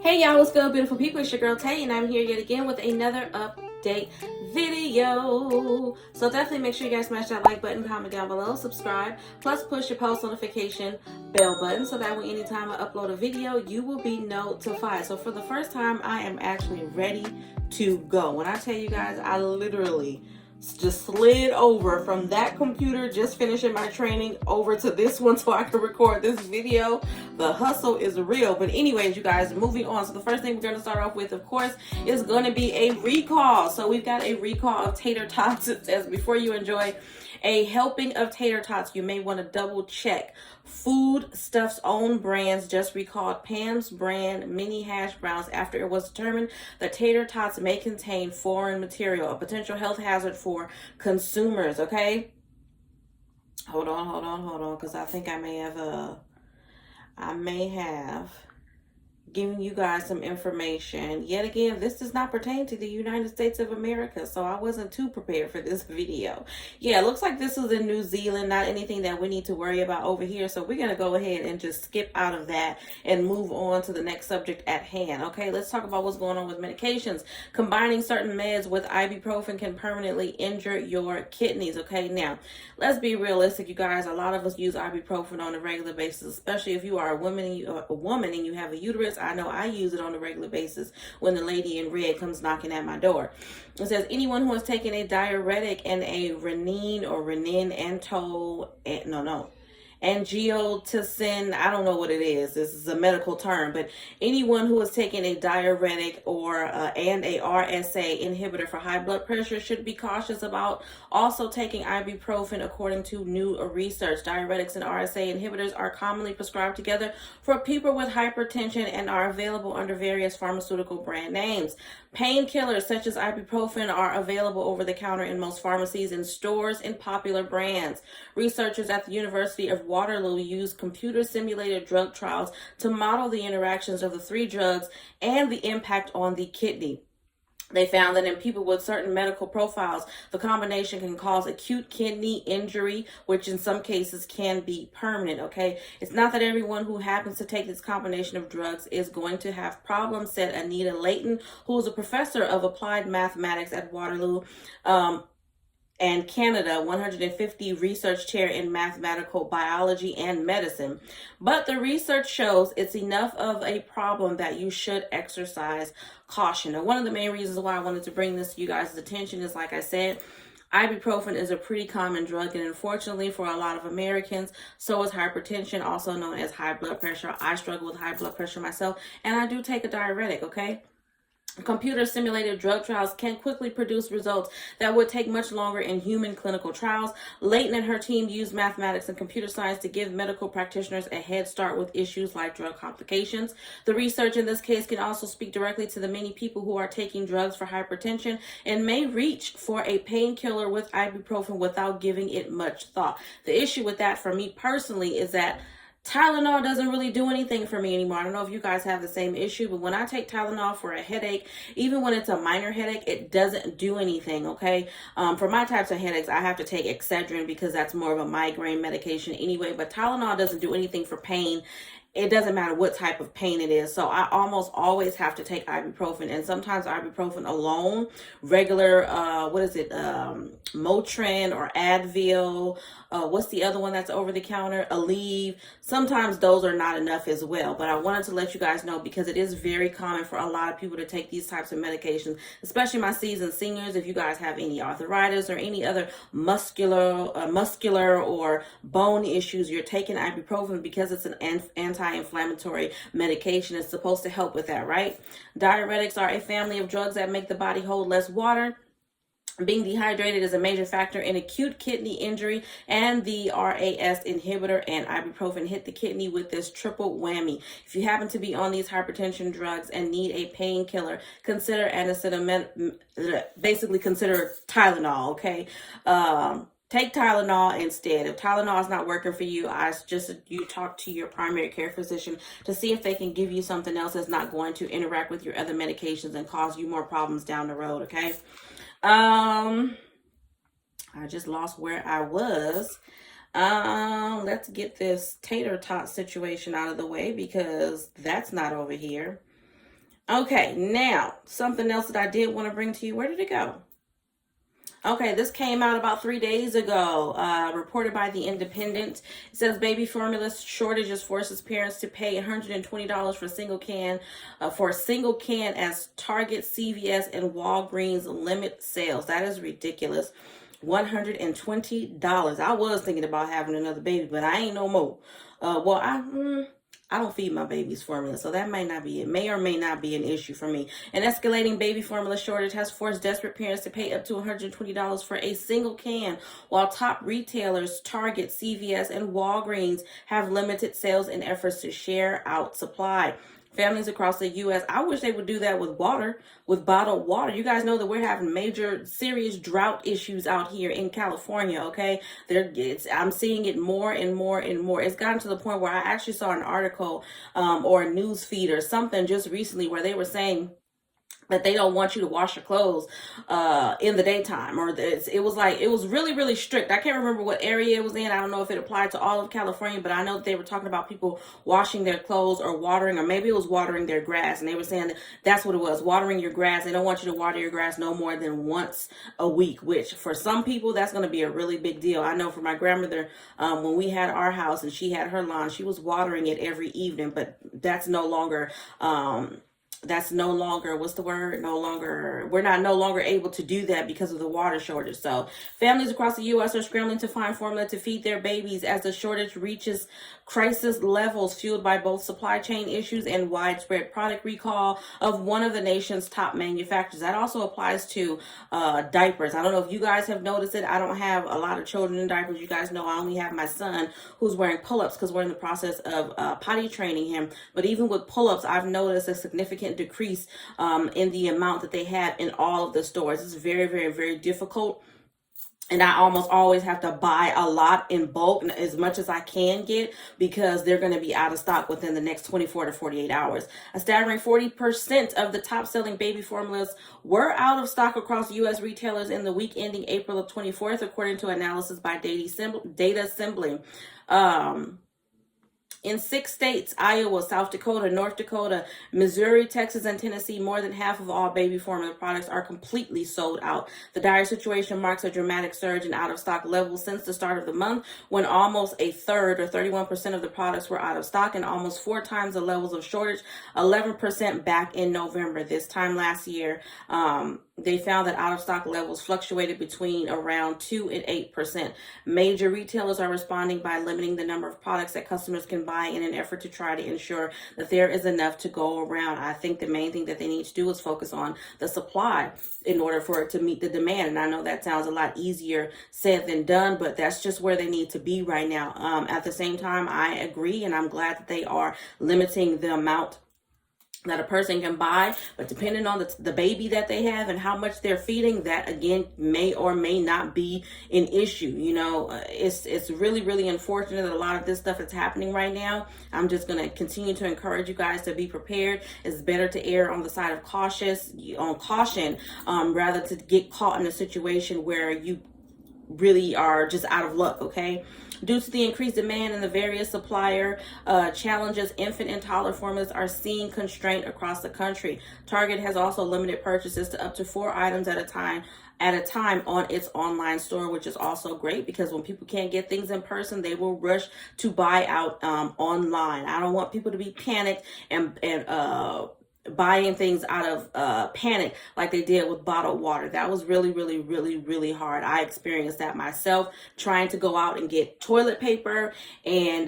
Hey y'all, what's good, beautiful people? It's your girl Tay, and I'm here yet again with another update video. So definitely make sure you guys smash that like button, comment down below, subscribe, plus push your post notification bell button so that when anytime I upload a video, you will be notified. So for the first time, I am actually ready to go. When I tell you guys, I literally just slid over from that computer just finishing my training over to this one so I can record this video. The hustle is real. But anyways, you guys, moving on. So the first thing we're going to start off with, of course, is going to be a recall. So we've got a recall of tater tots. It says, before you enjoy a helping of tater tots, you may want to double check. Foodstuff's own brands just recalled Pam's brand mini hash browns after it was determined that tater tots may contain foreign material, a potential health hazard for consumers. Okay, hold on, because I think I may have giving you guys some information. Yet again, this does not pertain to the United States of America, so I wasn't too prepared for this video. Yeah, it looks like this is in New Zealand, not anything that we need to worry about over here, so we're going to go ahead and just skip out of that and move on to the next subject at hand. Okay, let's talk about what's going on with medications. Combining certain meds with ibuprofen can permanently injure your kidneys. Okay, now, let's be realistic, you guys. A lot of us use ibuprofen on a regular basis, especially if you are a woman and you have a uterus. I know I use it on a regular basis when the lady in red comes knocking at my door. It says anyone who has taken a diuretic and a angiotensin, I don't know what it is. This is a medical term, but anyone who has taken a diuretic and a RSA inhibitor for high blood pressure should be cautious about also taking ibuprofen, according to new research. Diuretics and RSA inhibitors are commonly prescribed together for people with hypertension and are available under various pharmaceutical brand names. Painkillers such as ibuprofen are available over the counter in most pharmacies and stores in popular brands. Researchers at the University of Waterloo used computer-simulated drug trials to model the interactions of the three drugs and the impact on the kidney. They found that in people with certain medical profiles, the combination can cause acute kidney injury, which in some cases can be permanent, okay? It's not that everyone who happens to take this combination of drugs is going to have problems, said Anita Layton, who is a professor of applied mathematics at Waterloo, and Canada, 150 research chair in mathematical biology and medicine. But the research shows it's enough of a problem that you should exercise caution. Now, one of the main reasons why I wanted to bring this to you guys' attention is, like I said, ibuprofen is a pretty common drug, and unfortunately for a lot of Americans, so is hypertension, also known as high blood pressure. I struggle with high blood pressure myself, and I do take a diuretic, okay? Computer-simulated drug trials can quickly produce results that would take much longer in human clinical trials. Layton and her team used mathematics and computer science to give medical practitioners a head start with issues like drug complications. The research in this case can also speak directly to the many people who are taking drugs for hypertension and may reach for a painkiller with ibuprofen without giving it much thought. The issue with that for me personally is that Tylenol doesn't really do anything for me anymore. I don't know if you guys have the same issue, but when I take Tylenol for a headache, even when it's a minor headache, it doesn't do anything, okay? For my types of headaches, I have to take Excedrin because that's more of a migraine medication anyway, but Tylenol doesn't do anything for pain. It doesn't matter what type of pain it is. So I almost always have to take ibuprofen, and sometimes ibuprofen alone, regular, Motrin or Advil, what's the other one that's over the counter? Aleve. Sometimes those are not enough as well. But I wanted to let you guys know because it is very common for a lot of people to take these types of medications, especially my seasoned seniors. If you guys have any arthritis or any other muscular or bone issues, you're taking ibuprofen because it's an anti-inflammatory medication. It's supposed to help with that, right? Diuretics are a family of drugs that make the body hold less water. Being dehydrated is a major factor in acute kidney injury, and the RAS inhibitor and ibuprofen hit the kidney with this triple whammy. If you happen to be on these hypertension drugs and need a painkiller, consider consider Tylenol, okay? Take Tylenol instead. If Tylenol is not working for you, I suggest you talk to your primary care physician to see if they can give you something else that's not going to interact with your other medications and cause you more problems down the road, okay? I just lost where I was. Let's get this tater tot situation out of the way because that's not over here. Okay, now something else that I did want to bring to you. Where did it go? Okay, this came out about 3 days ago, reported by The Independent. It says baby formula shortages forces parents to pay $120 for a single can as Target, CVS, and Walgreens limit sales. That is ridiculous. $120. I was thinking about having another baby, but I ain't no more. I don't feed my babies formula, so that might not be it. May or may not be an issue for me. An escalating baby formula shortage has forced desperate parents to pay up to $120 for a single can, while top retailers Target, CVS, and Walgreens have limited sales in efforts to share out supply. Families across the U.S. I wish they would do that with water, with bottled water. You guys know that we're having major, serious drought issues out here in California. Okay, I'm seeing it more and more and more. It's gotten to the point where I actually saw an article or a news feed or something just recently where they were saying that they don't want you to wash your clothes in the daytime, or it was really strict. I can't remember what area it was in. I don't know if it applied to all of California, but I know that they were talking about people washing their clothes or watering, or maybe it was watering their grass, and they were saying that that's what it was, watering your grass. They don't want you to water your grass no more than once a week, which for some people that's going to be a really big deal. I know for my grandmother, when we had our house and she had her lawn, she was watering it every evening, but that's no longer what's the word, we're not no longer able to do that because of the water shortage. So families across the U.S. are scrambling to find formula to feed their babies as the shortage reaches crisis levels, fueled by both supply chain issues and widespread product recall of one of the nation's top manufacturers. That also applies to diapers. I don't know if you guys have noticed it. I don't have a lot of children in diapers. You guys know I only have my son who's wearing pull-ups because we're in the process of potty training him. But even with pull-ups, I've noticed a significant decrease in the amount that they have in all of the stores. It's very, very, very difficult. And I almost always have to buy a lot in bulk, as much as I can get, because they're going to be out of stock within the next 24 to 48 hours. A staggering 40% of the top selling baby formulas were out of stock across U.S. retailers in the week ending April of 24th, according to analysis by Data Assembly. In 6 states, Iowa, South Dakota, North Dakota, Missouri, Texas, and Tennessee, more than half of all baby formula products are completely sold out. The dire situation marks a dramatic surge in out-of-stock levels since the start of the month, when almost a third, or 31% of the products, were out of stock, and almost 4 times the levels of shortage, 11% back in November. This time last year, they found that out-of-stock levels fluctuated between around 2 and 8%. Major retailers are responding by limiting the number of products that customers can buy in an effort to try to ensure that there is enough to go around. I think the main thing that they need to do is focus on the supply in order for it to meet the demand. And I know that sounds a lot easier said than done, but that's just where they need to be right now. At the same time, I agree, and I'm glad that they are limiting the amount that a person can buy, but depending on the baby that they have and how much they're feeding, that again may or may not be an issue. You know, it's really unfortunate that a lot of this stuff is happening right now. I'm just going to continue to encourage you guys to be prepared. It's better to err on the side of caution rather to get caught in a situation where you really are just out of luck. Okay. Due to the increased demand and the various supplier challenges, infant and toddler formulas are seeing constraint across the country. Target has also limited purchases to up to 4 items at a time on its online store, which is also great, because when people can't get things in person, they will rush to buy out online. I don't want people to be panicked and buying things out of panic like they did with bottled water. That was really hard. I experienced that myself, trying to go out and get toilet paper and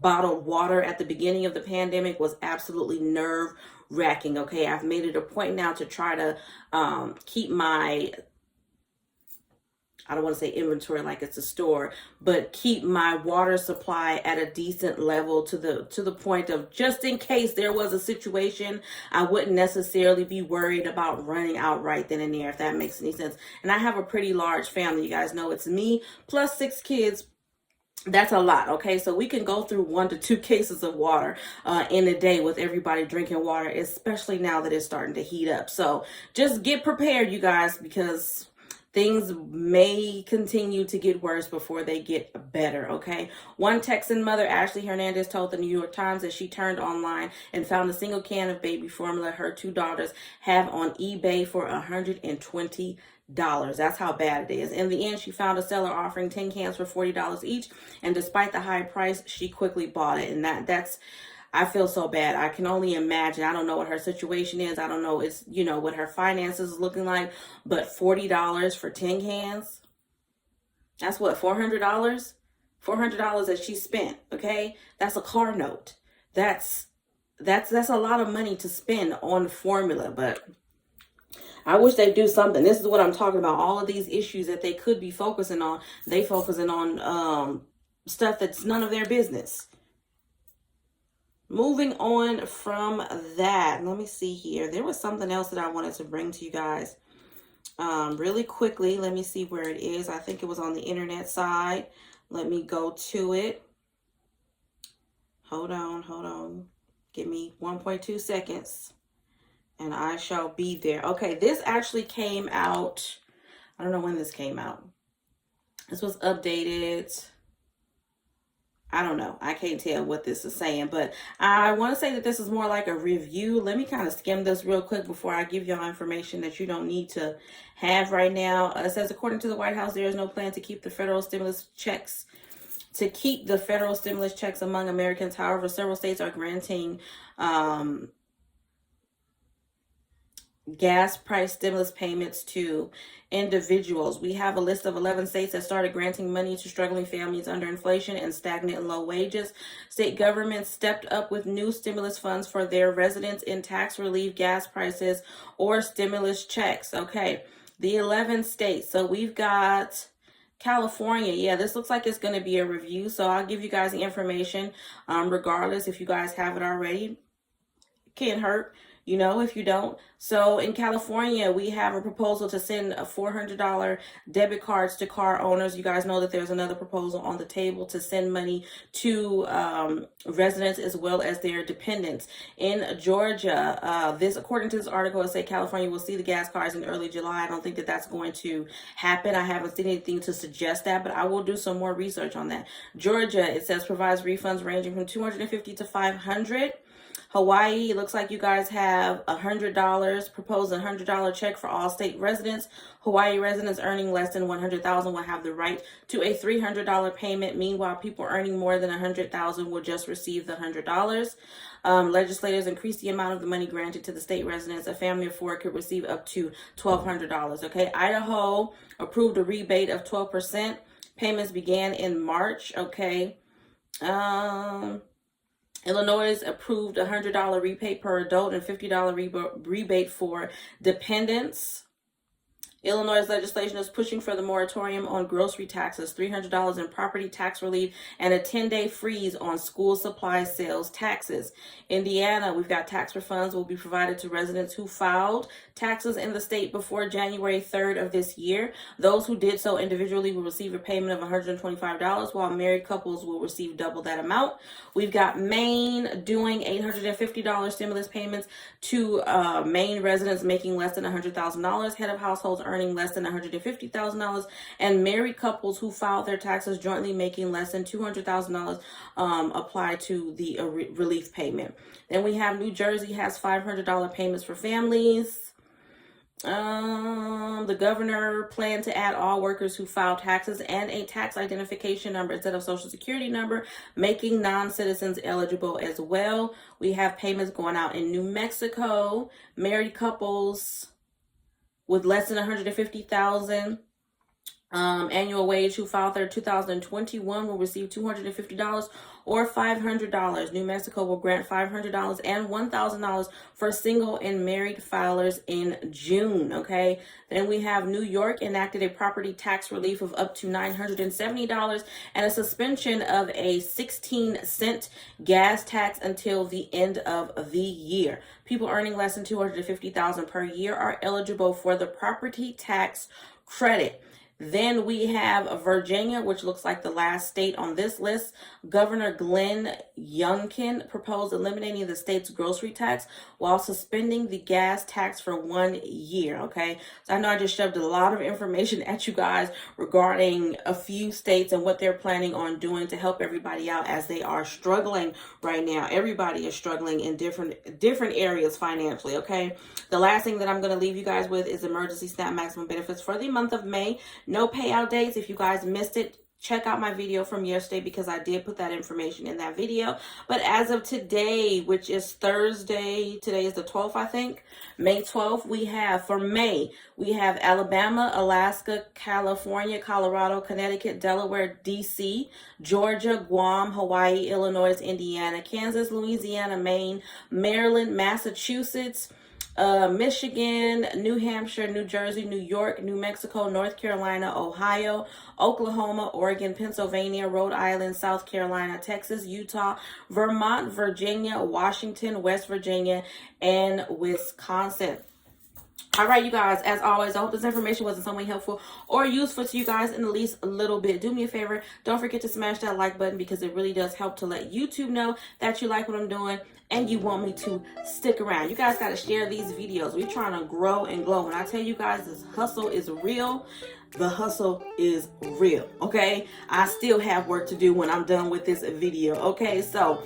bottled water at the beginning of the pandemic was absolutely nerve wracking. Okay, I've made it a point now to try to keep my, I don't want to say inventory like it's a store, but keep my water supply at a decent level to the point of, just in case there was a situation, I wouldn't necessarily be worried about running out right then and there, if that makes any sense. And I have a pretty large family. You guys know it's me plus 6 kids. That's a lot. Okay, so we can go through 1 to 2 cases of water in a day with everybody drinking water, especially now that it's starting to heat up. So just get prepared, you guys, because things may continue to get worse before they get better, okay? One Texan mother, Ashley Hernandez, told the New York Times that she turned online and found a single can of baby formula her two daughters have on eBay for $120. That's how bad it is. In the end, she found a seller offering 10 cans for $40 each, and despite the high price, she quickly bought it. And that's I feel so bad. I can only imagine. I don't know what her situation is. I don't know what her finances is looking like, but $40 for 10 cans? That's what, $400? $400 that she spent, okay? That's a car note. That's a lot of money to spend on formula, but I wish they'd do something. This is what I'm talking about. All of these issues that they could be focusing on, they focusing on stuff that's none of their business. Moving on from that, let me see here. There was something else that I wanted to bring to you guys really quickly. Let me see where it is. I think it was on the internet side. Let me go to it. Hold on. Give me 1.2 seconds and I shall be there. Okay, this actually came out. I don't know when this came out. This was updated. I don't know. I can't tell what this is saying, but I want to say that this is more like a review. Let me kind of skim this real quick before I give y'all information that you don't need to have right now. It says, according to the White House, there is no plan to keep the federal stimulus checks among Americans. However, several states are granting gas price stimulus payments to individuals. We have a list of 11 states that started granting money to struggling families under inflation and stagnant low wages. State governments stepped up with new stimulus funds for their residents in tax relief, gas prices, or stimulus checks. Okay, the 11 states. So we've got California. Yeah, this looks like it's going to be a review, so I'll give you guys the information regardless if you guys have it already. Can't hurt, if you don't. So in California, we have a proposal to send a $400 debit cards to car owners. You guys know that there's another proposal on the table to send money to residents as well as their dependents. In Georgia, according to this article, it says California will see the gas cards in early July. I don't think that that's going to happen. I haven't seen anything to suggest that, but I will do some more research on that. Georgia, it says, provides refunds ranging from $250 to $500. Hawaii, it looks like you guys have $100, proposed $100 check for all state residents. Hawaii residents earning less than $100,000 will have the right to a $300 payment. Meanwhile, people earning more than $100,000 will just receive the $100. Legislators increased the amount of the money granted to the state residents. A family of four could receive up to $1,200. Okay, Idaho approved a rebate of 12%. Payments began in March. Okay. Illinois approved $100 rebate per adult and $50 rebate for dependents. Illinois legislation is pushing for the moratorium on grocery taxes, $300 in property tax relief, and a 10-day freeze on school supply sales taxes. Indiana, we've got tax refunds will be provided to residents who filed taxes in the state before January 3rd of this year. Those who did so individually will receive a payment of $125, while married couples will receive double that amount. We've got Maine doing $850 stimulus payments to Maine residents making less than $100,000, head of households earning less than $150,000, and married couples who filed their taxes jointly making less than $200,000 apply to the relief payment. Then we have New Jersey has $500 payments for families. The governor planned to add all workers who file taxes and a tax identification number instead of social security number, making non-citizens eligible as well. We have payments going out in New Mexico. Married couples with less than $150,000 annual wage who filed their 2021 will receive $250 or $500. New Mexico will grant $500 and $1,000 for single and married filers in June. Okay. Then we have New York enacted a property tax relief of up to $970 and a suspension of a 16-cent gas tax until the end of the year. People earning less than $250,000 per year are eligible for the property tax credit. Then we have Virginia, which looks like the last state on this list. Governor Glenn Youngkin proposed eliminating the state's grocery tax while suspending the gas tax for 1 year. Okay, so I know I just shoved a lot of information at you guys regarding a few states and what they're planning on doing to help everybody out as they are struggling right now. Everybody is struggling in different areas financially. Okay, the last thing that I'm going to leave you guys with is emergency SNAP maximum benefits for the month of May. No payout dates. If you guys missed it, check out my video from yesterday because I did put that information in that video. But as of today, which is Thursday, today is the 12th, I think, May 12th, we have for May, we have Alabama, Alaska, California, Colorado, Connecticut, Delaware, DC, Georgia, Guam, Hawaii, Illinois, Indiana, Kansas, Louisiana, Maine, Maryland, Massachusetts, Michigan, New Hampshire, New Jersey, New York, New Mexico, North Carolina, Ohio, Oklahoma, Oregon, Pennsylvania, Rhode Island, South Carolina, Texas, Utah, Vermont, Virginia, Washington, West Virginia, and Wisconsin. All right, you guys, as always, I hope this information was in some way helpful or useful to you guys in at least a little bit. Do me a favor. Don't forget to smash that like button because it really does help to let YouTube know that you like what I'm doing and you want me to stick around. You guys got to share these videos. We're trying to grow and glow. When I tell you guys this hustle is real, the hustle is real, okay? I still have work to do when I'm done with this video, okay? So,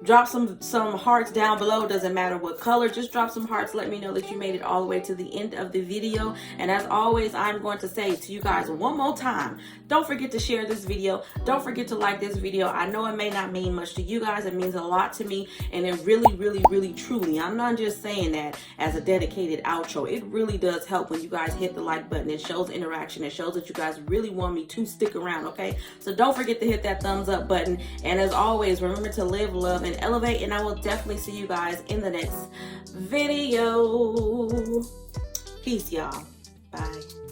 drop some hearts down below. Doesn't matter what color, just drop some hearts. Let me know that you made it all the way to the end of the video. And as always, I'm going to say to you guys one more time, don't forget to share this video. Don't forget to like this video. I know it may not mean much to you guys. It means a lot to me, and it really, really, really, truly, I'm not just saying that as a dedicated outro. It really does help when you guys hit the like button. It shows interaction. It shows that you guys really want me to stick around, okay? So don't forget to hit that thumbs up button. And as always, remember to live, love, and elevate, and I will definitely see you guys in the next video. Peace, y'all. Bye.